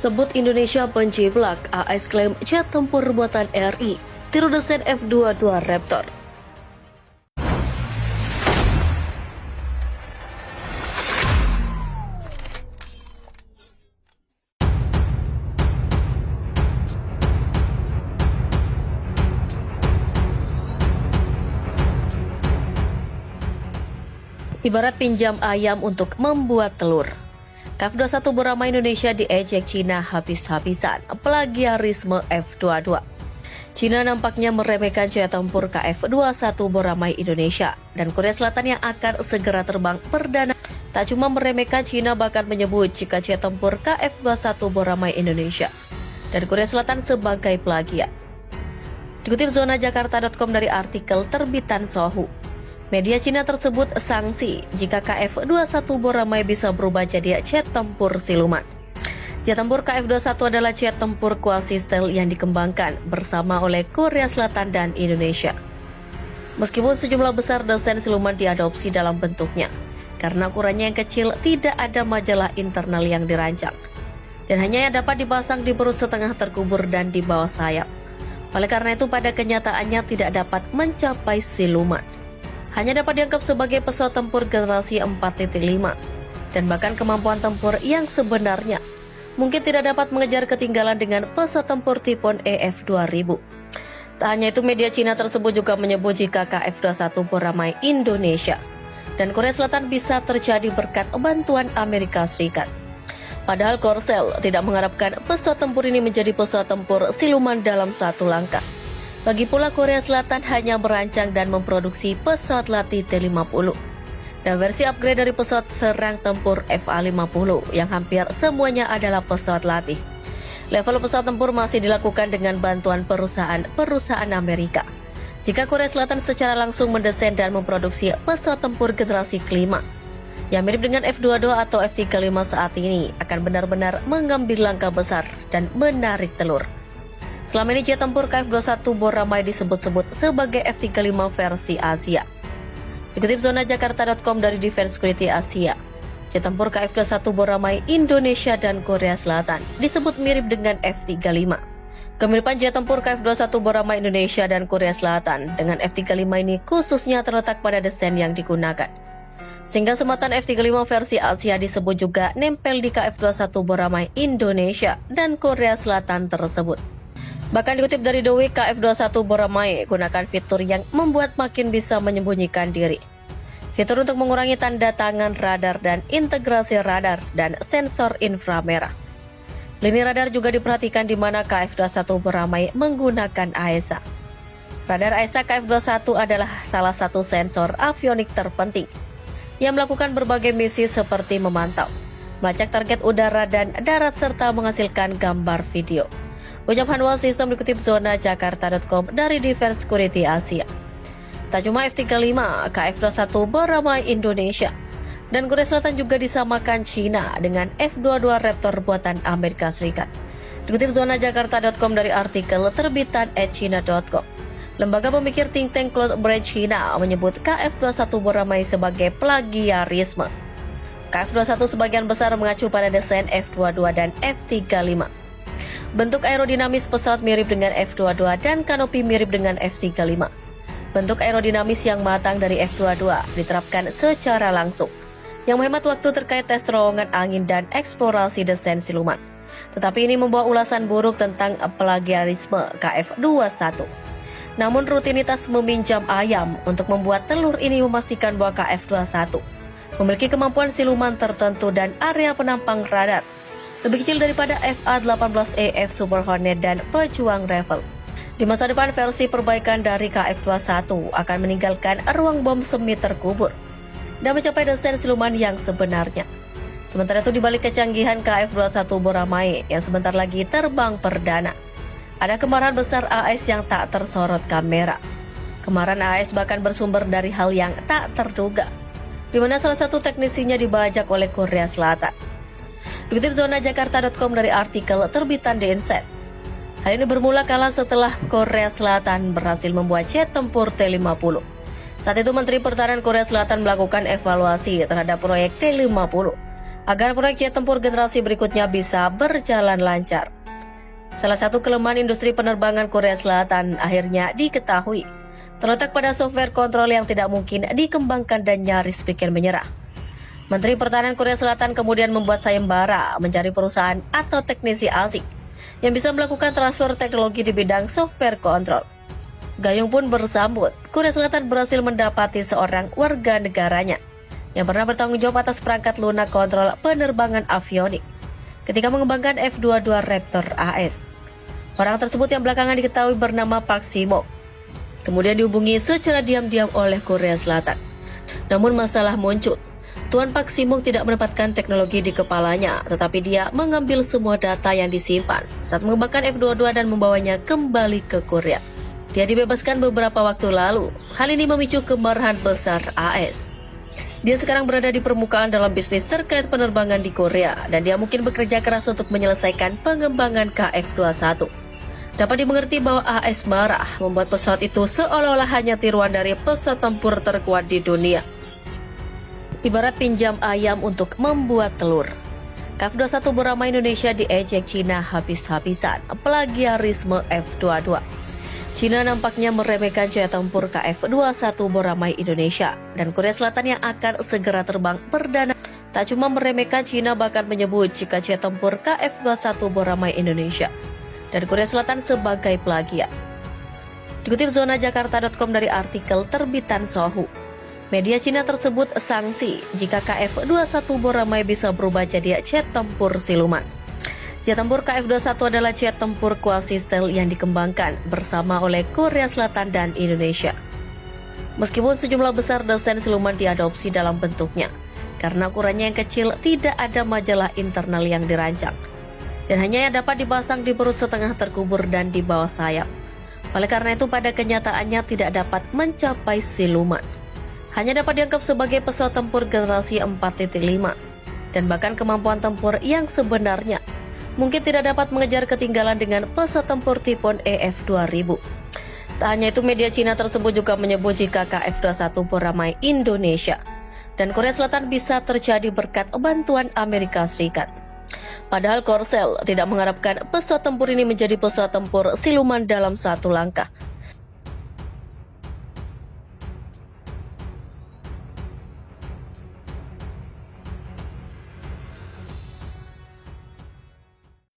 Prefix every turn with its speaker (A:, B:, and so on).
A: Sebut Indonesia penjiplak, AS klaim jet tempur buatan RI, tiru desain F-22 Raptor. Ibarat pinjam ayam untuk membuat telur. KF-21 bernama Indonesia diejek Cina habis-habisan, plagiarisme F-22. Cina nampaknya meremehkan jet tempur KF-21 Boramai Indonesia dan Korea Selatan yang akan segera terbang perdana. Tak cuma meremehkan, Cina bahkan menyebut jika jet tempur KF-21 Boramai Indonesia dan Korea Selatan sebagai plagiat. Dikutip zonajakarta.com dari artikel terbitan Sohu, media Cina tersebut sanksi jika KF-21 Boramai bisa berubah jadi jet tempur siluman. Jet tempur KF-21 adalah jet tempur kuasi stealth yang dikembangkan bersama oleh Korea Selatan dan Indonesia. Meskipun sejumlah besar desain siluman diadopsi dalam bentuknya, karena ukurannya yang kecil tidak ada majalah internal yang dirancang, dan hanya yang dapat dipasang di perut setengah terkubur dan di bawah sayap. Oleh karena itu pada kenyataannya tidak dapat mencapai siluman. Hanya dapat dianggap sebagai pesawat tempur generasi 4.5 dan bahkan kemampuan tempur yang sebenarnya mungkin tidak dapat mengejar ketinggalan dengan pesawat tempur Typhoon EF-2000. Tak hanya itu, media Cina tersebut juga menyebut jika KF-21 Boramai Indonesia dan Korea Selatan bisa terjadi berkat bantuan Amerika Serikat. Padahal Korsel tidak mengharapkan pesawat tempur ini menjadi pesawat tempur siluman dalam satu langkah. Lagi pula Korea Selatan hanya merancang dan memproduksi pesawat latih T-50 dan versi upgrade dari pesawat serang tempur FA-50 yang hampir semuanya adalah pesawat latih. Level pesawat tempur masih dilakukan dengan bantuan perusahaan Amerika. Jika Korea Selatan secara langsung mendesain dan memproduksi pesawat tempur generasi kelima yang mirip dengan F-22 atau F-35 saat ini, akan benar-benar mengambil langkah besar dan menarik telur. Selama ini jet tempur KF-21 Boramai disebut-sebut sebagai F-35 versi Asia. Dikutip zonajakarta.com dari Defense Security Asia, jet tempur KF-21 Boramai Indonesia dan Korea Selatan disebut mirip dengan F-35. Kemiripan jet tempur KF-21 Boramai Indonesia dan Korea Selatan dengan F-35 ini khususnya terletak pada desain yang digunakan. Sehingga sematan F-35 versi Asia disebut juga nempel di KF-21 Boramai Indonesia dan Korea Selatan tersebut. Bahkan dikutip dari The Week, KF-21 Boramai gunakan fitur yang membuat makin bisa menyembunyikan diri. Fitur untuk mengurangi tanda tangan radar dan integrasi radar dan sensor inframerah. Lini radar juga diperhatikan di mana KF-21 Boramai menggunakan AESA. Radar AESA KF-21 adalah salah satu sensor avionik terpenting yang melakukan berbagai misi seperti memantau, melacak target udara dan darat serta menghasilkan gambar video. Ucap Hanwal Sistem dikutip zonajakarta.com dari Defense Security Asia. Tak cuma F-35, KF-21 Boramai Indonesia dan Korea Selatan juga disamakan Cina dengan F-22 Raptor buatan Amerika Serikat. Dikutip zonajakarta.com dari artikel terbitan @china.com. Lembaga pemikir think tank Cloud Bridge China menyebut KF-21 Boramai sebagai plagiarisme. KF-21 sebagian besar mengacu pada desain F-22 dan F-35. Bentuk aerodinamis pesawat mirip dengan F-22 dan kanopi mirip dengan F-35. Bentuk aerodinamis yang matang dari F-22 diterapkan secara langsung, yang menghemat waktu terkait tes terowongan angin dan eksplorasi desain siluman. Tetapi ini membawa ulasan buruk tentang plagiarisme KF-21. Namun rutinitas meminjam ayam untuk membuat telur ini memastikan bahwa KF-21 memiliki kemampuan siluman tertentu dan area penampang radar lebih kecil daripada FA-18EF Super Hornet dan Pejuang Rifle. Di masa depan, versi perbaikan dari KF-21 akan meninggalkan ruang bom semi terkubur dan mencapai desain siluman yang sebenarnya. Sementara itu, di balik kecanggihan KF-21 Boramai yang sebentar lagi terbang perdana, ada kemarahan besar AS yang tak tersorot kamera. Kemarahan AS bahkan bersumber dari hal yang tak terduga, di mana salah satu teknisinya dibajak oleh Korea Selatan. Dikutip zonajakarta.com dari artikel terbitan The Insight. Hal ini bermula kala setelah Korea Selatan berhasil membuat jet tempur T-50. Saat itu Menteri Pertahanan Korea Selatan melakukan evaluasi terhadap proyek T-50 agar proyek jet tempur generasi berikutnya bisa berjalan lancar. Salah satu kelemahan industri penerbangan Korea Selatan akhirnya diketahui, terletak pada software kontrol yang tidak mungkin dikembangkan dan nyaris bikin menyerah. Menteri Pertahanan Korea Selatan kemudian membuat sayembara mencari perusahaan atau teknisi asing yang bisa melakukan transfer teknologi di bidang software kontrol. Gayung pun bersambut, Korea Selatan berhasil mendapati seorang warga negaranya yang pernah bertanggung jawab atas perangkat lunak kontrol penerbangan avionik ketika mengembangkan F-22 Raptor AS. Orang tersebut yang belakangan diketahui bernama Park Si-mok kemudian dihubungi secara diam-diam oleh Korea Selatan. Namun masalah muncul. Tuan Park Si-mok tidak mendapatkan teknologi di kepalanya, tetapi dia mengambil semua data yang disimpan saat mengembangkan F-22 dan membawanya kembali ke Korea. Dia dibebaskan beberapa waktu lalu. Hal ini memicu kemarahan besar AS. Dia sekarang berada di permukaan dalam bisnis terkait penerbangan di Korea, dan dia mungkin bekerja keras untuk menyelesaikan pengembangan KF-21. Dapat dimengerti bahwa AS marah membuat pesawat itu seolah-olah hanya tiruan dari pesawat tempur terkuat di dunia. Ibarat pinjam ayam untuk membuat telur. KF-21 bernama Indonesia diejek Cina habis-habisan, plagiarisme F-22. Cina nampaknya meremehkan jet tempur KF-21 beramai Indonesia, dan Korea Selatan yang akan segera terbang perdana tak cuma meremehkan Cina, bahkan menyebut jika jet tempur KF-21 beramai Indonesia dan Korea Selatan sebagai plagiat. Dikutip zonajakarta.com dari artikel terbitan Sohu, media Cina tersebut sanksi jika KF-21 beramai bisa berubah jadi jet tempur siluman. Jet tempur KF-21 adalah jet tempur kuasi stealth yang dikembangkan bersama oleh Korea Selatan dan Indonesia. Meskipun sejumlah besar desain siluman diadopsi dalam bentuknya, karena ukurannya yang kecil tidak ada majalah internal yang dirancang, dan hanya yang dapat dipasang di perut setengah terkubur dan di bawah sayap. Oleh karena itu pada kenyataannya tidak dapat mencapai siluman. Hanya dapat dianggap sebagai pesawat tempur generasi 4.5, dan bahkan kemampuan tempur yang sebenarnya mungkin tidak dapat mengejar ketinggalan dengan pesawat tempur tipe EF-2000. Tak hanya itu, media Cina tersebut juga menyebut jika KF-21 beramai Indonesia dan Korea Selatan bisa terjadi berkat bantuan Amerika Serikat. Padahal Korsel tidak mengharapkan pesawat tempur ini menjadi pesawat tempur siluman dalam satu langkah.